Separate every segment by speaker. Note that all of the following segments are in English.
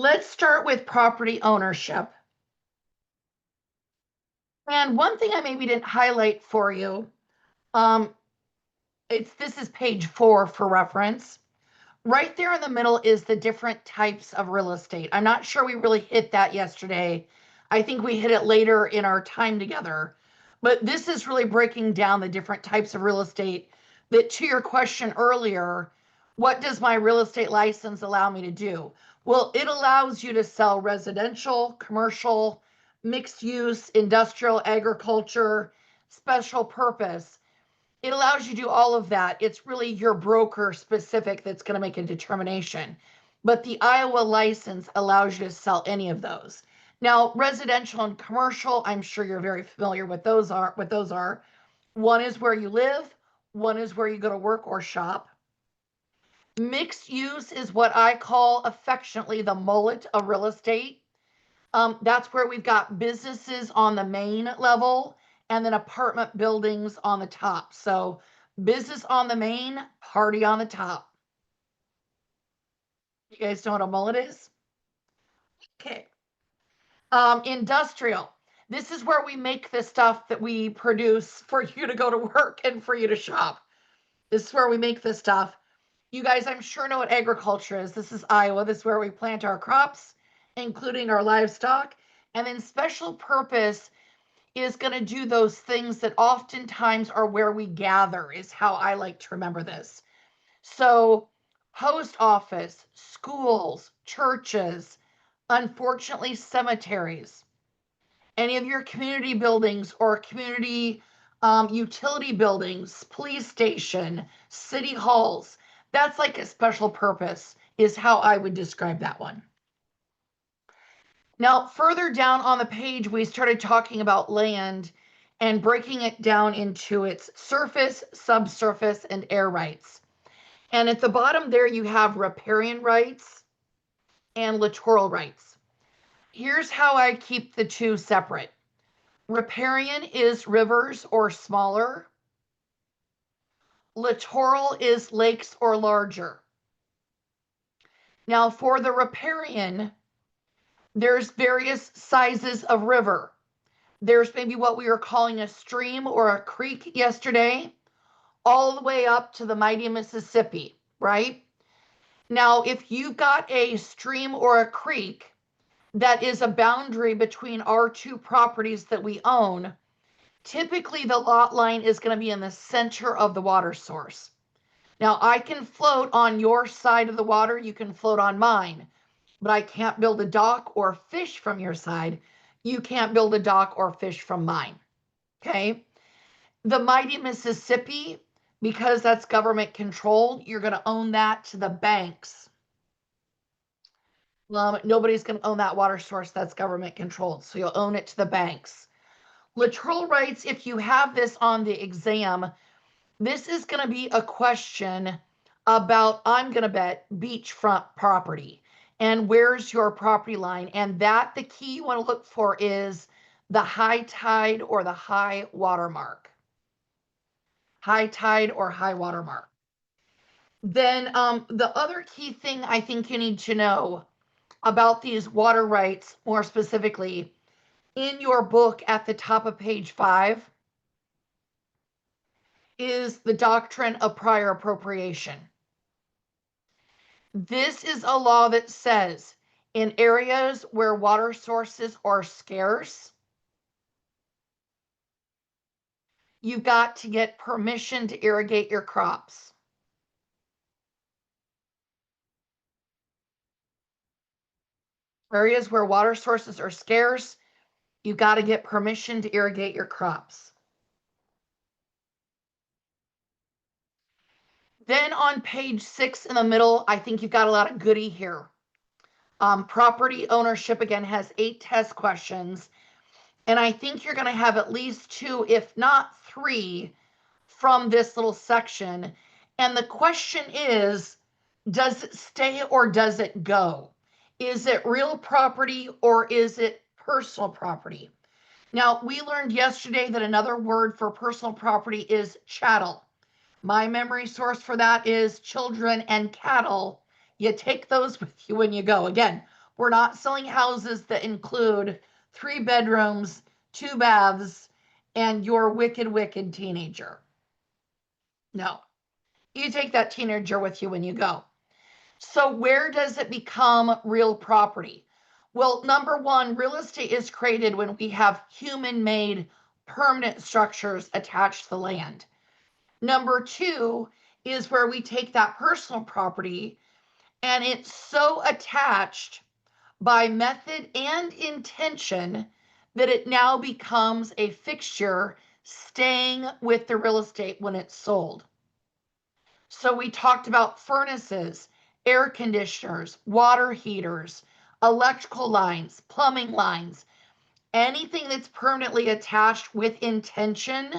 Speaker 1: Let's start with property ownership. And one thing I maybe didn't highlight for you, this is page 4 for reference. Right there in the middle is the different types of real estate. I'm not sure we really hit that yesterday. I think we hit it later in our time together. But this is really breaking down the different types of real estate that, to your question earlier, what does my real estate license allow me to do? Well, it allows you to sell residential, commercial, mixed use, industrial, agriculture, special purpose. It allows you to do all of that. It's really your broker specific that's going to make a determination. But the Iowa license allows you to sell any of those. Now, residential and commercial, I'm sure you're very familiar with those are. One is where you live, one is where you go to work or shop. Mixed use is what I call affectionately the mullet of real estate. That's where we've got businesses on the main level and then apartment buildings on the top. So business on the main, party on the top. You guys know what a mullet is? Okay. Industrial. This is where we make the stuff that we produce for you to go to work and for you to shop. This is where we make this stuff. You guys, I'm sure know what agriculture is. This is Iowa. This is where we plant our crops, including our livestock. And then special purpose is going to do those things that oftentimes are where we gather, is how I like to remember this. So post office, schools, churches, unfortunately cemeteries, any of your community buildings or community utility buildings, police station, city halls, that's like a special purpose is how I would describe that one. Now, further down on the page, we started talking about land and breaking it down into its surface, subsurface, and air rights. And at the bottom there, you have riparian rights and littoral rights. Here's how I keep the two separate. Riparian is rivers or smaller. Littoral is lakes or larger. Now, for the riparian, there's various sizes of river. There's maybe what we were calling a stream or a creek yesterday, all the way up to the mighty Mississippi, right? Now, if you've got a stream or a creek that is a boundary between our two properties that we own, typically the lot line is going to be in the center of the water source. Now, I can float on your side of the water, you can float on mine, but I can't build a dock or fish from your side. You can't build a dock or fish from mine. Okay. The mighty Mississippi, because that's government controlled, you're going to own that to the banks. Nobody's going to own that water source that's government controlled. So you'll own it to the banks. Littoral rights, if you have this on the exam, this is going to be a question about, I'm going to bet, beachfront property. And where's your property line? And that the key you want to look for is the high tide or the high water mark. High tide or high water mark. Then the other key thing I think you need to know about these water rights, more specifically, in your book at the top of page 5 is the doctrine of prior appropriation. This is a law that says in areas where water sources are scarce, you've got to get permission to irrigate your crops. Areas where water sources are scarce, you've got to get permission to irrigate your crops. Then on page 6 in the middle, I think you've got a lot of goody here. Property ownership, again, has 8 test questions. And I think you're going to have at least 2, if not 3, from this little section. And the question is, does it stay or does it go? Is it real property or is it personal property? Now, we learned yesterday that another word for personal property is chattel. My memory source for that is children and cattle. You take those with you when you go. Again, We're not selling houses that include 3 bedrooms, 2 baths, and your wicked, wicked teenager. No, you take that teenager with you when you go. So where does it become real property? Well, number one, real estate is created when we have human-made permanent structures attached to the land. Number two is where we take that personal property and it's so attached by method and intention that it now becomes a fixture staying with the real estate when it's sold. So we talked about furnaces, air conditioners, water heaters, electrical lines, plumbing lines, anything that's permanently attached with intention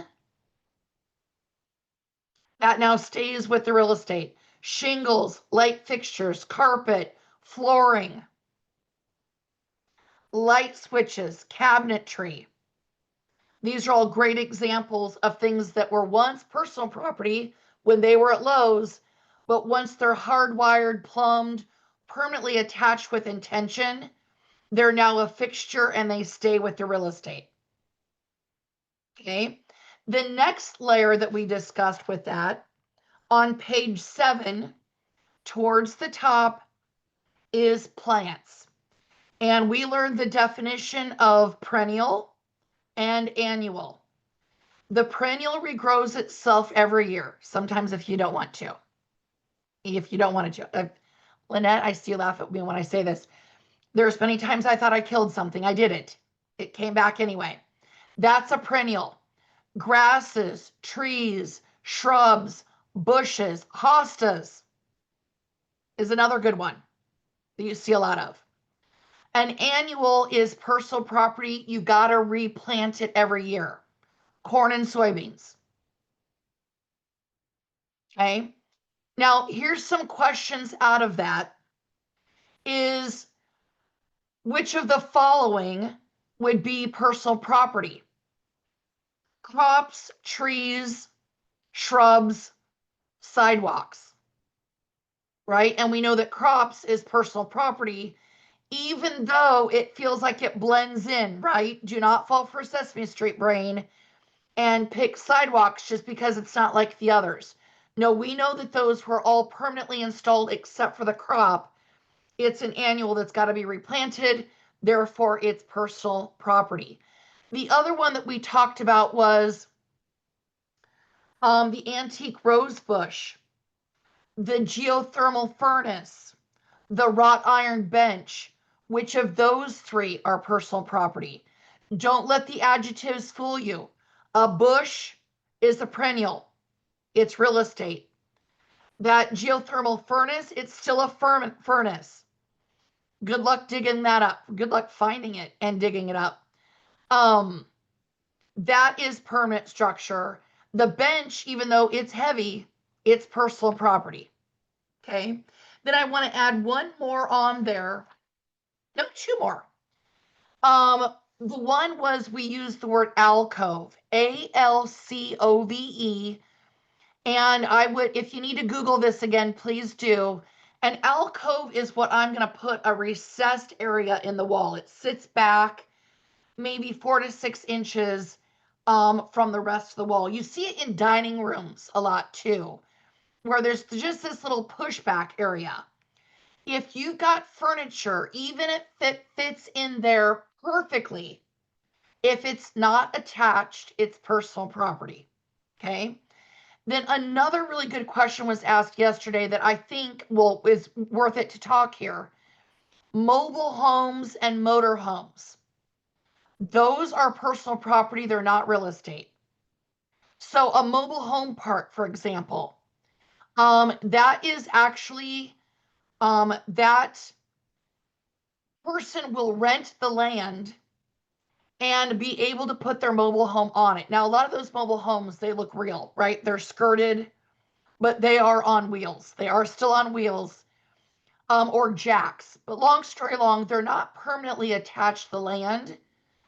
Speaker 1: that now stays with the real estate. Shingles, light fixtures, carpet, flooring, light switches, cabinetry. These are all great examples of things that were once personal property when they were at Lowe's, but once they're hardwired, plumbed, permanently attached with intention, they're now a fixture and they stay with the real estate. Okay. The next layer that we discussed with that on page 7, towards the top, is plants. And we learned the definition of perennial and annual. The perennial regrows itself every year, sometimes if you don't want to. If you don't want to. Lynette, I see you laugh at me when I say this. There's many times I thought I killed something. I didn't. It came back anyway. That's a perennial. Grasses, trees, shrubs, bushes, hostas is another good one that you see a lot of. An annual is personal property. You got to replant it every year. Corn and soybeans. Okay. Now, here's some questions out of that. Is which of the following would be personal property? Crops, trees, shrubs, sidewalks, right? And we know that crops is personal property, even though it feels like it blends in, right? Do not fall for Sesame Street brain and pick sidewalks just because it's not like the others. No, we know that those were all permanently installed except for the crop. It's an annual that's got to be replanted, therefore it's personal property. The other one that we talked about was the antique rose bush, the geothermal furnace, the wrought iron bench. Which of those three are personal property? Don't let the adjectives fool you. A bush is a perennial. It's real estate. That geothermal furnace, it's still a furnace. Good luck digging that up. Good luck finding it and digging it up. That is permanent structure. The bench, even though it's heavy, it's personal property. Okay. Then I want to add one more on there. No, two more. The one was we used the word alcove, ALCOVE. And I would, if you need to Google this again, please do. An alcove is what I'm going to put a recessed area in the wall. It sits back maybe 4 to 6 inches from the rest of the wall. You see it in dining rooms a lot too, where there's just this little pushback area. If you've got furniture, even if it fits in there perfectly, if it's not attached, it's personal property. Okay. Then another really good question was asked yesterday that I think is worth it to talk here. Mobile homes and motor homes. Those are personal property. They're not real estate. So a mobile home park, for example, that is actually that person will rent the land and be able to put their mobile home on it. Now, a lot of those mobile homes, they look real, right? They're skirted, but they are on wheels. They are still on wheels, or jacks. But long story long, they're not permanently attached to the land,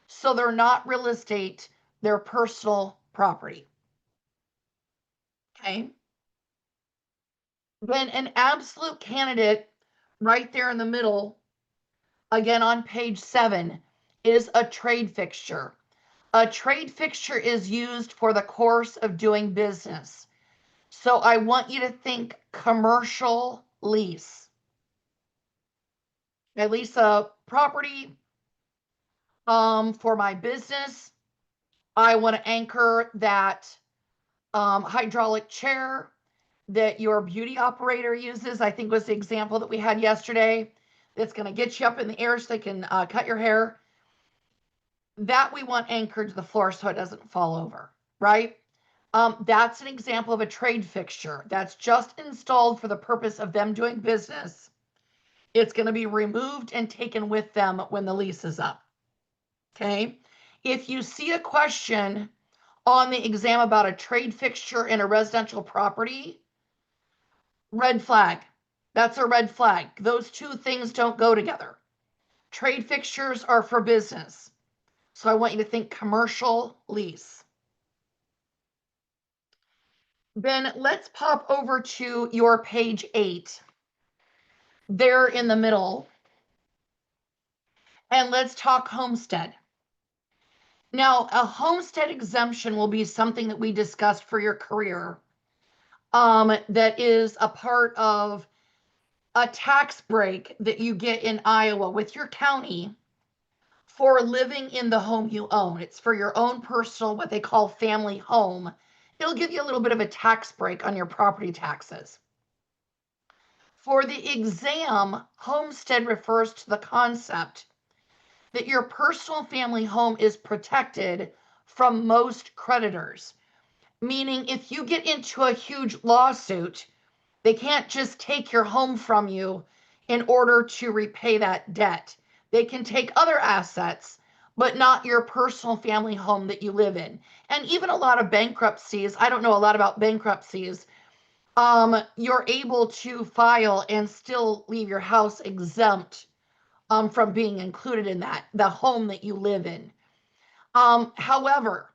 Speaker 1: so they're not real estate. They're personal property. Okay. Then an absolute candidate right there in the middle again on page 7, is a trade fixture. A trade fixture is used for the course of doing business. So I want you to think commercial lease. I lease a property for my business. I want to anchor that hydraulic chair that your beauty operator uses. I think was the example that we had yesterday. That's going to get you up in the air so they can cut your hair. That we want anchored to the floor so it doesn't fall over, right? That's an example of a trade fixture that's just installed for the purpose of them doing business. It's going to be removed and taken with them when the lease is up. Okay. If you see a question on the exam about a trade fixture in a residential property, red flag. That's a red flag. Those two things don't go together. Trade fixtures are for business. So I want you to think commercial lease. Then let's pop over to your page 8. There in the middle. And let's talk homestead. Now, a homestead exemption will be something that we discussed for your career. That is a part of a tax break that you get in Iowa with your county for living in the home you own. It's for your own personal, what they call family home. It'll give you a little bit of a tax break on your property taxes. For the exam, homestead refers to the concept that your personal family home is protected from most creditors. Meaning, if you get into a huge lawsuit, they can't just take your home from you in order to repay that debt. They can take other assets, but not your personal family home that you live in. And even a lot of bankruptcies, I don't know a lot about bankruptcies, you're able to file and still leave your house exempt from being included in that, the home that you live in. However,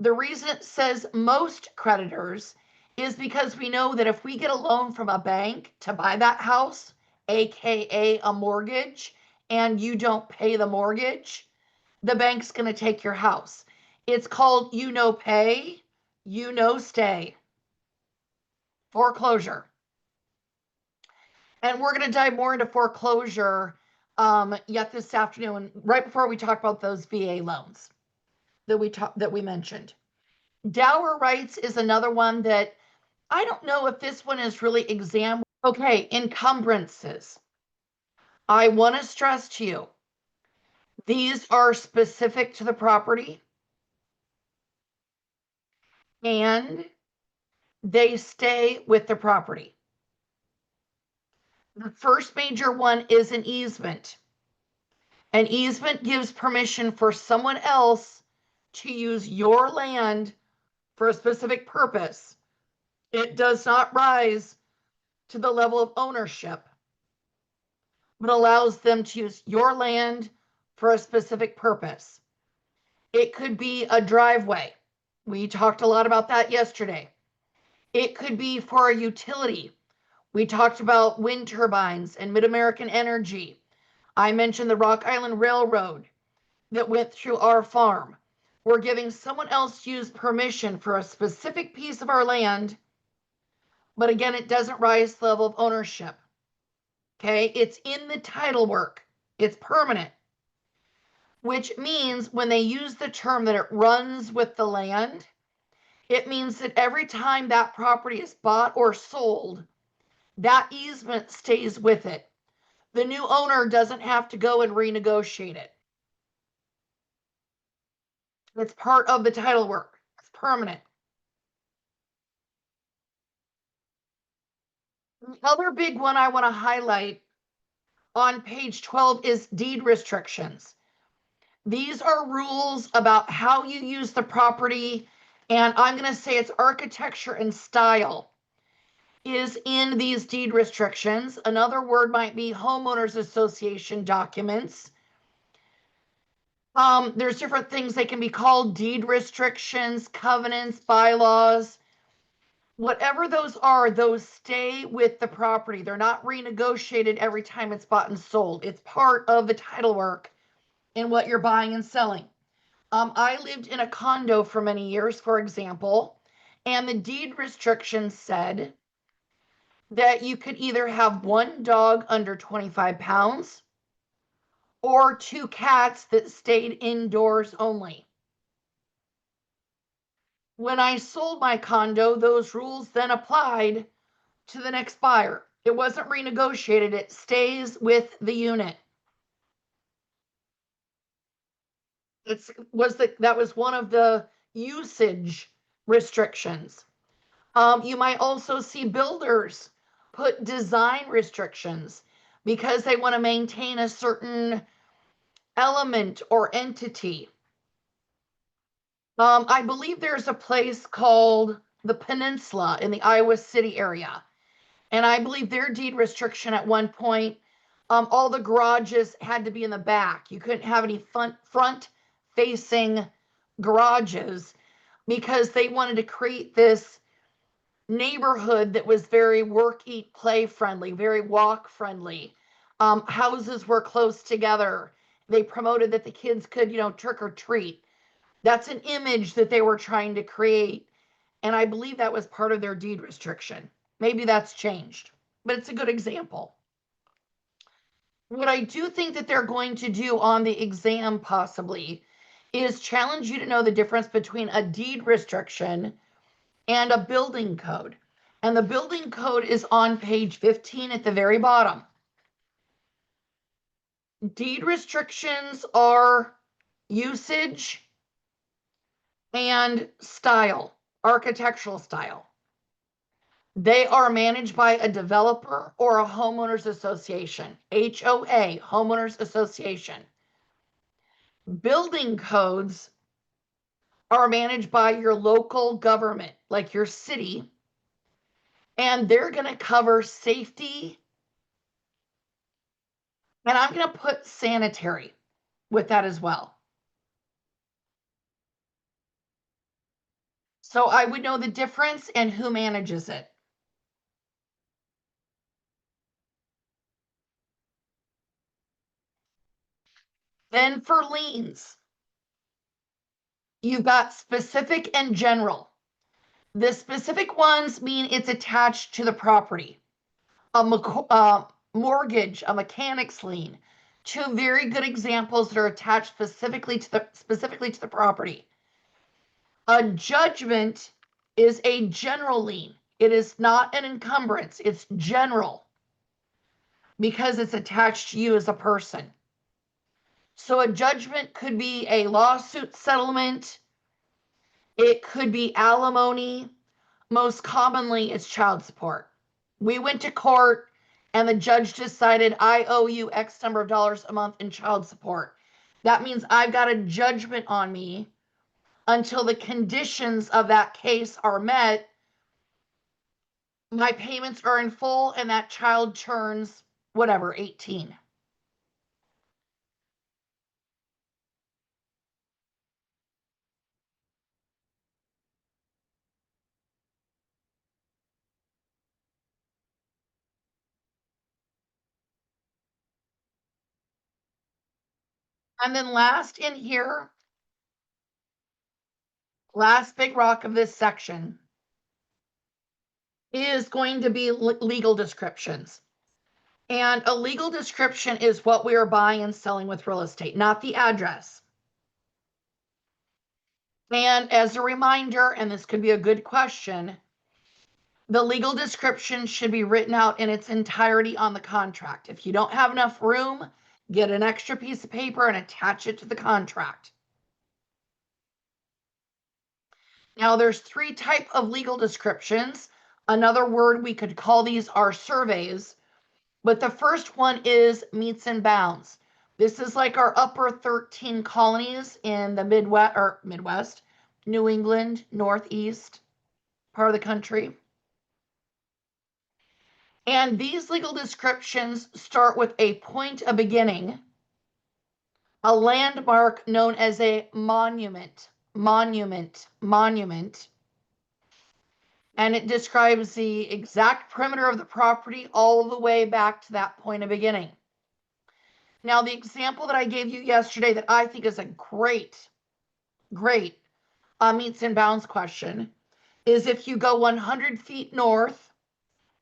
Speaker 1: the reason it says most creditors is because we know that if we get a loan from a bank to buy that house, AKA a mortgage, and you don't pay the mortgage, the bank's going to take your house. It's called pay, stay. Foreclosure. And we're going to dive more into foreclosure yet this afternoon, right before we talk about those VA loans that we mentioned. Dower rights is another one that I don't know if this one is really exam. Okay, encumbrances. I want to stress to you, these are specific to the property and they stay with the property. The first major one is an easement. An easement gives permission for someone else to use your land for a specific purpose. It does not rise to the level of ownership, but allows them to use your land for a specific purpose. It could be a driveway. We talked a lot about that yesterday. It could be for a utility. We talked about wind turbines and Mid-American Energy. I mentioned the Rock Island Railroad that went through our farm. We're giving someone else use permission for a specific piece of our land, but again, it doesn't rise to the level of ownership. Okay, it's in the title work. It's permanent, which means when they use the term that it runs with the land, it means that every time that property is bought or sold, that easement stays with it. The new owner doesn't have to go and renegotiate it. It's part of the title work. It's permanent. The other big one I want to highlight on page 12 is deed restrictions. These are rules about how you use the property, and I'm going to say it's architecture and style is in these deed restrictions. Another word might be homeowners association documents. There's different things they can be called: deed restrictions, covenants, bylaws. Whatever those are, those stay with the property. They're not renegotiated every time it's bought and sold. It's part of the title work in what you're buying and selling. I lived in a condo for many years, for example, and the deed restrictions said that you could either have one dog under 25 pounds or two cats that stayed indoors only. When I sold my condo, those rules then applied to the next buyer. It wasn't renegotiated, it stays with the unit. That was one of the usage restrictions. You might also see builders put design restrictions because they want to maintain a certain element or entity. I believe there's a place called the Peninsula in the Iowa City area, and I believe their deed restriction at one point, all the garages had to be in the back. You couldn't have any front facing garages because they wanted to create this neighborhood that was very work, eat, play friendly, very walk friendly. Houses were close together. They promoted that the kids could, trick or treat. That's an image that they were trying to create. And I believe that was part of their deed restriction. Maybe that's changed, but it's a good example. What I do think that they're going to do on the exam, possibly, is challenge you to know the difference between a deed restriction and a building code. And the building code is on page 15 at the very bottom. Deed restrictions are usage and style, architectural style. They are managed by a developer or a homeowners association, HOA, homeowners association. Building codes are managed by your local government, like your city, and they're going to cover safety, and I'm going to put sanitary with that as well. So I would know the difference and who manages it. Then for liens, you've got specific and general. The specific ones mean it's attached to the property. Mortgage, a mechanic's lien. Two very good examples that are attached specifically to the property. A judgment is a general lien. It is not an encumbrance. It's general because it's attached to you as a person. So a judgment could be a lawsuit settlement. It could be alimony. Most commonly, it's child support. We went to court and the judge decided I owe you X number of dollars a month in child support. That means I've got a judgment on me until the conditions of that case are met. My payments are in full and that child turns whatever, 18. And then last in here, last big rock of this section is going to be legal descriptions. And a legal description is what we are buying and selling with real estate, not the address. And as a reminder, and this could be a good question, the legal description should be written out in its entirety on the contract. If you don't have enough room, get an extra piece of paper and attach it to the contract. Now there's three types of legal descriptions. Another word we could call these are surveys, but the first one is meets and bounds. This is like our upper 13 colonies in the Midwest, New England, Northeast part of the country. And these legal descriptions start with a point of beginning, a landmark known as a monument, And it describes the exact perimeter of the property all the way back to that point of beginning. Now, the example that I gave you yesterday that I think is a great meets and bounds question is if you go 100 feet north,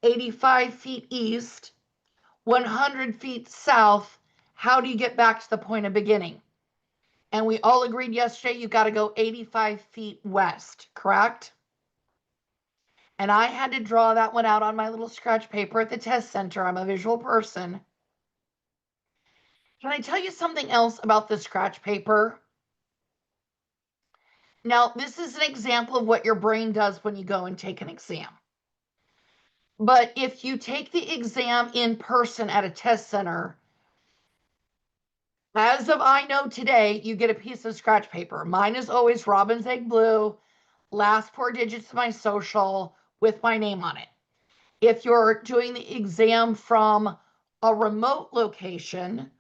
Speaker 1: 85 feet east, 100 feet south, how do you get back to the point of beginning? And we all agreed yesterday you got to go 85 feet west, correct? And I had to draw that one out on my little scratch paper at the test center. I'm a visual person. Can I tell you something else about the scratch paper? Now, this is an example of what your brain does when you go and take an exam. But if you take the exam in person at a test center, as of I know today, you get a piece of scratch paper. Mine is always Robin's Egg Blue, last four digits of my social with my name on it. If you're doing the exam from a remote location,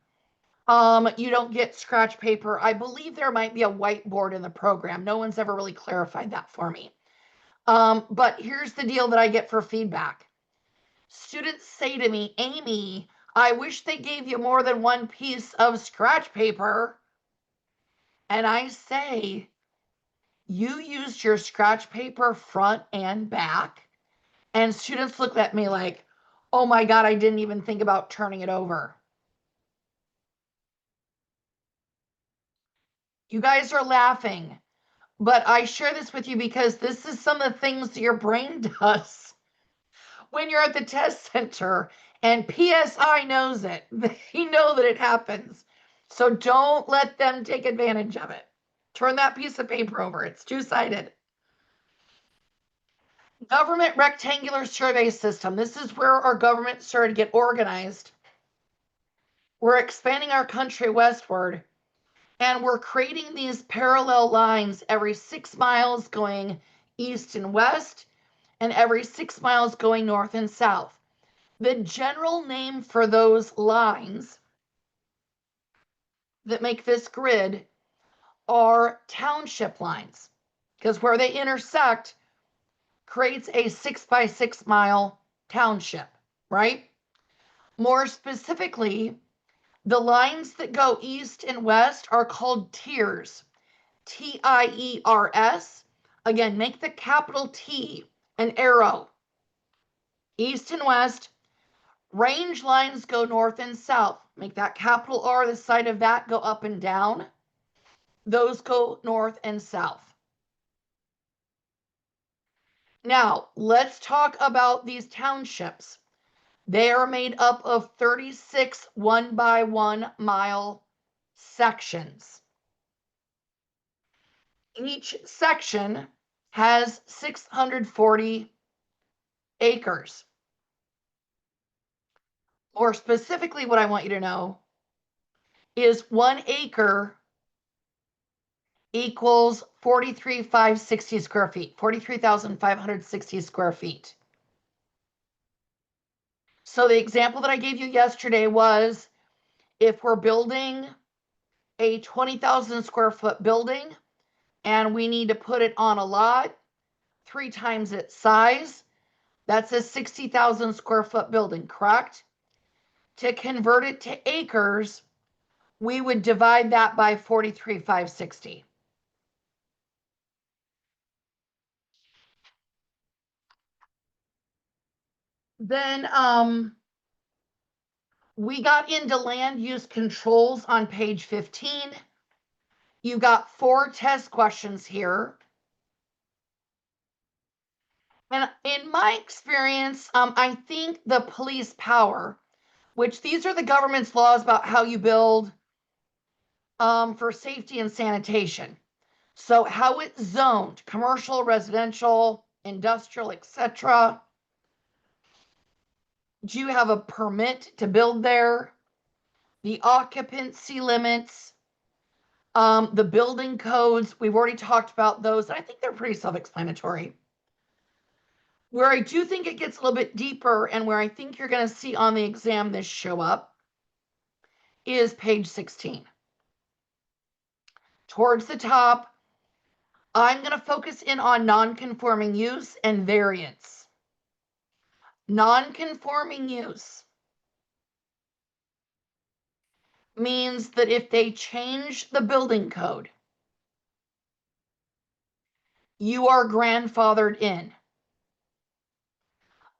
Speaker 1: you don't get scratch paper. I believe there might be a whiteboard in the program. No one's ever really clarified that for me. But here's the deal that I get for feedback. Students say to me, Amy, I wish they gave you more than one piece of scratch paper. And I say, you used your scratch paper front and back. And students look at me like, oh my God, I didn't even think about turning it over. You guys are laughing, but I share this with you because this is some of the things that your brain does when you're at the test center, and PSI knows it. They know that it happens. So don't let them take advantage of it. Turn that piece of paper over. It's two-sided. Government rectangular survey system. This is where our government started to get organized. We're expanding our country westward, and we're creating these parallel lines every 6 miles going east and west, and every 6 miles going north and south. The general name for those lines that make this grid are township lines, because where they intersect creates a 6 by 6 mile township, right? More specifically, the lines that go east and west are called tiers, Tiers. Again, make the capital T an arrow. East and west. Range lines go north and south. Make that capital R the side of that go up and down. Those go north and south. Now, let's talk about these townships. They are made up of 36 1 by 1 mile sections. Each section has 640 acres. More specifically, what I want you to know is 1 acre equals 43,560 square feet, 43,560 square feet. So the example that I gave you yesterday was if we're building a 20,000 square foot building and we need to put it on a lot 3 times its size, that's a 60,000 square foot building, correct? To convert it to acres, we would divide that by 43,560. Then we got into land use controls on page 15. You got 4 test questions here. And in my experience, I think the police power, which these are the government's laws about how you build for safety and sanitation. So how it's zoned, commercial, residential, industrial, etc. Do you have a permit to build there? The occupancy limits, the building codes, we've already talked about those. I think they're pretty self-explanatory. Where I do think it gets a little bit deeper and where I think you're going to see on the exam this show up is page 16. Towards the top, I'm going to focus in on non-conforming use and variance. Non-conforming use means that if they change the building code, you are grandfathered in.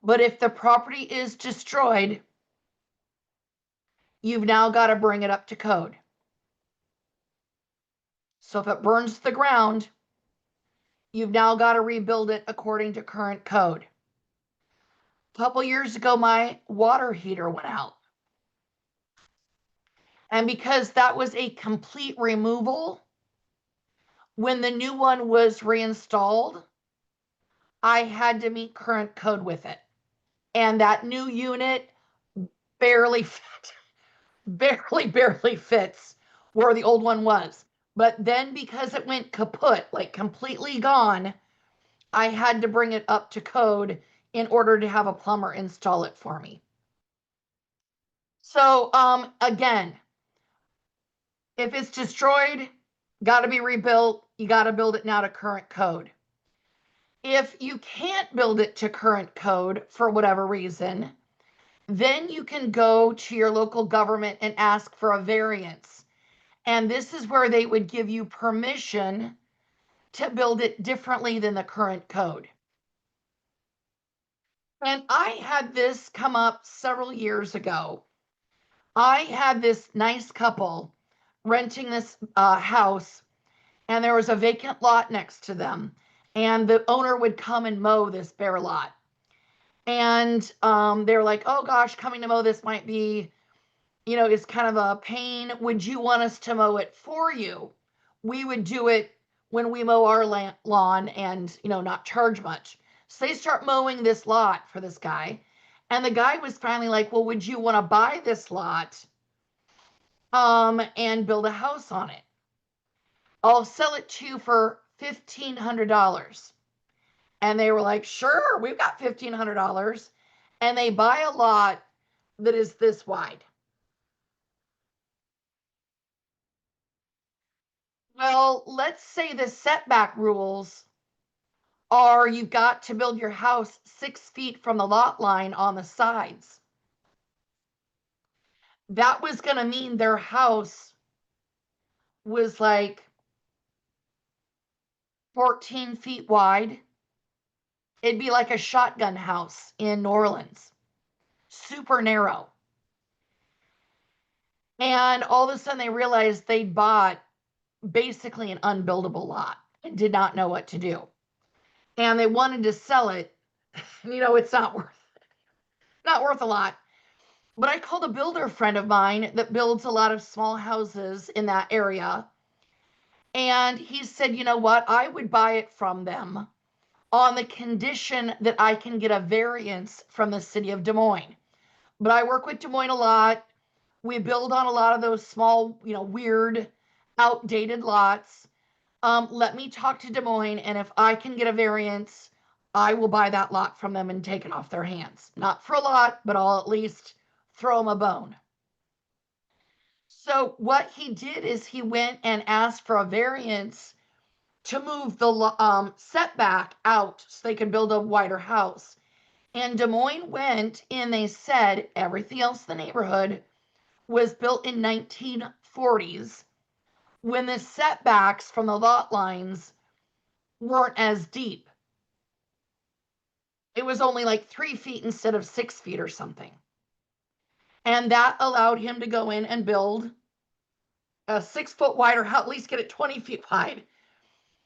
Speaker 1: But if the property is destroyed, you've now got to bring it up to code. So if it burns to the ground, you've now got to rebuild it according to current code. A couple years ago, my water heater went out. And because that was a complete removal, when the new one was reinstalled, I had to meet current code with it. And that new unit barely fit, barely fits where the old one was. But then because it went kaput, like completely gone, I had to bring it up to code in order to have a plumber install it for me. So again, if it's destroyed, got to be rebuilt. You got to build it now to current code. If you can't build it to current code for whatever reason, then you can go to your local government and ask for a variance. And this is where they would give you permission to build it differently than the current code. And I had this come up several years ago. I had this nice couple renting this house, and there was a vacant lot next to them. And the owner would come and mow this bare lot. And they were like, oh gosh, coming to mow this might be, is kind of a pain. Would you want us to mow it for you? We would do it when we mow our lawn and, not charge much. So they start mowing this lot for this guy. And the guy was finally like, well, would you want to buy this lot and build a house on it? I'll sell it to you for $1,500. And they were like, sure, we've got $1,500. And they buy a lot that is this wide. Well, let's say the setback rules are you've got to build your house 6 feet from the lot line on the sides. That was going to mean their house was like 14 feet wide. It'd be like a shotgun house in New Orleans, super narrow. And all of a sudden they realized they'd bought basically an unbuildable lot and did not know what to do. And they wanted to sell it. It's not worth a lot. But I called a builder friend of mine that builds a lot of small houses in that area. And he said, you know what? I would buy it from them on the condition that I can get a variance from the city of Des Moines. But I work with Des Moines a lot. We build on a lot of those small, weird, outdated lots. Let me talk to Des Moines, and if I can get a variance, I will buy that lot from them and take it off their hands. Not for a lot, but I'll at least throw them a bone. So what he did is he went and asked for a variance to move the setback out so they could build a wider house. And Des Moines went and they said everything else in the neighborhood was built in 1940s when the setbacks from the lot lines weren't as deep. It was only like 3 feet instead of 6 feet or something. And that allowed him to go in and build a 6 foot wider house, at least get it 20 feet wide,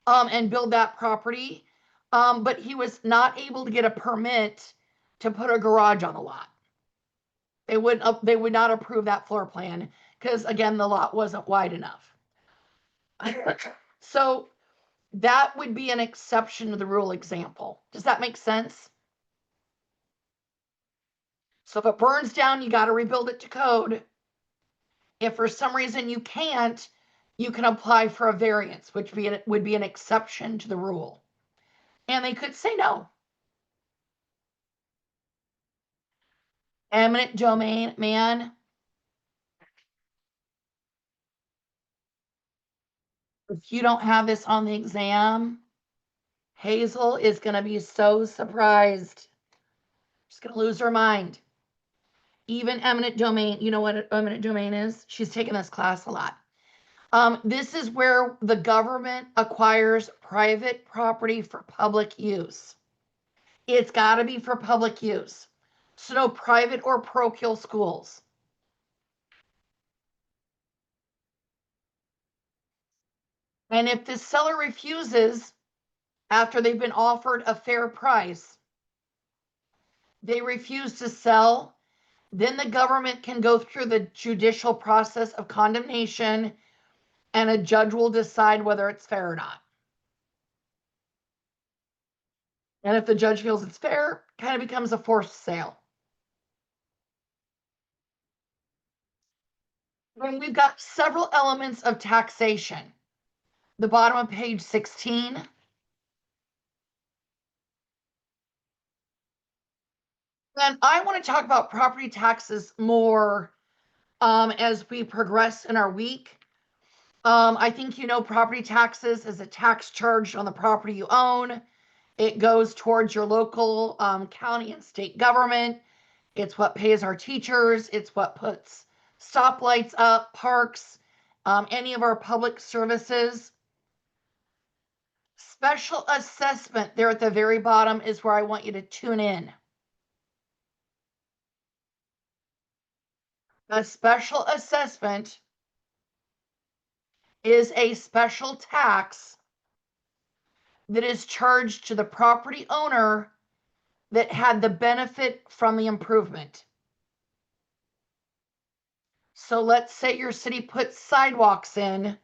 Speaker 1: and build that property. But he was not able to get a permit to put a garage on the lot. They would not approve that floor plan because again, the lot wasn't wide enough. So that would be an exception to the rule example. Does that make sense? So if it burns down, you got to rebuild it to code. If for some reason you can't, you can apply for a variance, which would be an exception to the rule. And they could say no. Eminent domain, man. If you don't have this on the exam, Hazel is going to be so surprised. She's going to lose her mind. Even eminent domain, you know what eminent domain is? She's taken this class a lot. This is where the government acquires private property for public use. It's got to be for public use. So no private or parochial schools. And if the seller refuses after they've been offered a fair price, they refuse to sell, then the government can go through the judicial process of condemnation and a judge will decide whether it's fair or not. And if the judge feels it's fair, kind of becomes a forced sale. And we've got several elements of taxation. The bottom of page 16. And I want to talk about property taxes more as we progress in our week. I think you know property taxes is a tax charged on the property you own. It goes towards your local, county, and state government. It's what pays our teachers. It's what puts stoplights up, parks, any of our public services. Special assessment there at the very bottom is where I want you to tune in. A special assessment is a special tax that is charged to the property owner that had the benefit from the improvement. So let's say your city puts sidewalks in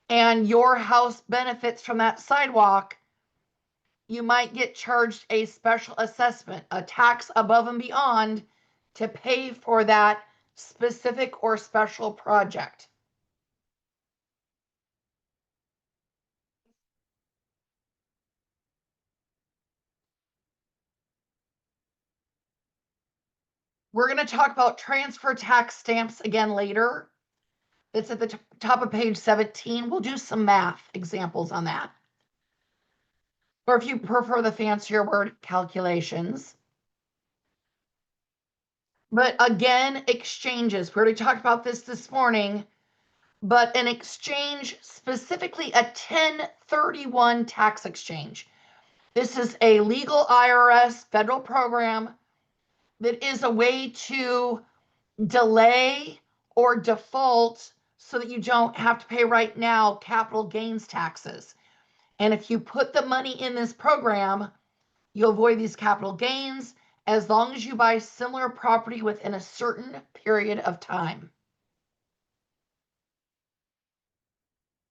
Speaker 1: and your house benefits from that sidewalk. You might get charged a special assessment, a tax above and beyond to pay for that specific or special project. We're going to talk about transfer tax stamps again later. It's at the top of page 17. We'll do some math examples on that. Or if you prefer the fancier word, calculations. But again, exchanges. We already talked about this morning, but an exchange, specifically a 1031 tax exchange. This is a legal IRS federal program that is a way to delay or default so that you don't have to pay right now capital gains taxes. And if you put the money in this program, you'll avoid these capital gains as long as you buy similar property within a certain period of time.